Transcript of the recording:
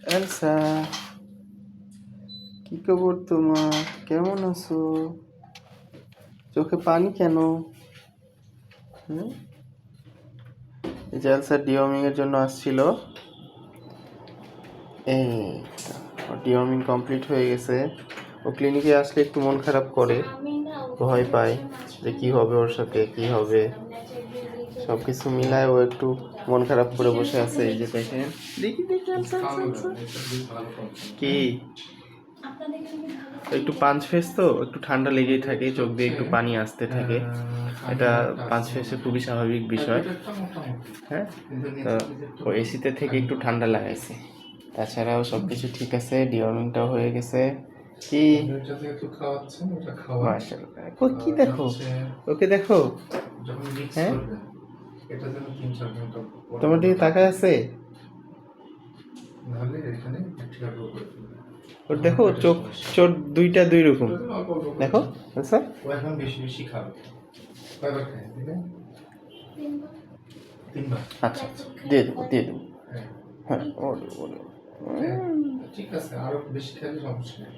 Elsa, কি খবর তোমার? কেমন আছো? চোখে পানি কেন? হুম? এই যে এলসা ডিওমিং এর জন্য আসছিল। এই ডিওমিং কমপ্লিট হয়ে গেছে। ও ক্লিনিকে আসলে একটু মন খারাপ করে, ভয় পায় যে কি হবে ওর সাথে, কি হবে। সবকিছু মিলায় ও একটু মন খারাপ করে বসে আছে। এই যে দেখেন, দেখি দেখি এলসা, এলসা, কি একটু পাঁচ ফেস তো একটু ঠান্ডা লেগেই থাকে, চোখ দিয়ে একটু পানি আসতে থাকে। এটা পাঁচ ফেসে খুবই স্বাভাবিক বিষয়। হ্যাঁ, তো ও এসিতে থেকে একটু ঠান্ডা লাগাইছে। তাছাড়াও সবকিছু ঠিক আছে, ডিওয়ার্মিংটাও হয়ে গেছে। কি মাশাআল্লাহ, কি দেখো, ওকে দেখো। হ্যাঁ, তোমার দিকে তাকায় আছে। ওর দেখো চোখ, চোখ দুইটা দুই রকম। দেখো স্যার, ও এখন বেশি বেশি খাবে। কয়বার খায় দিনে? তিনবার। আচ্ছা দিয়ে দেবো, দিয়ে দেবো। হ্যাঁ, ওরে ওরে। ঠিক আছে, আরো বেশি খেলে সমস্যা নেই।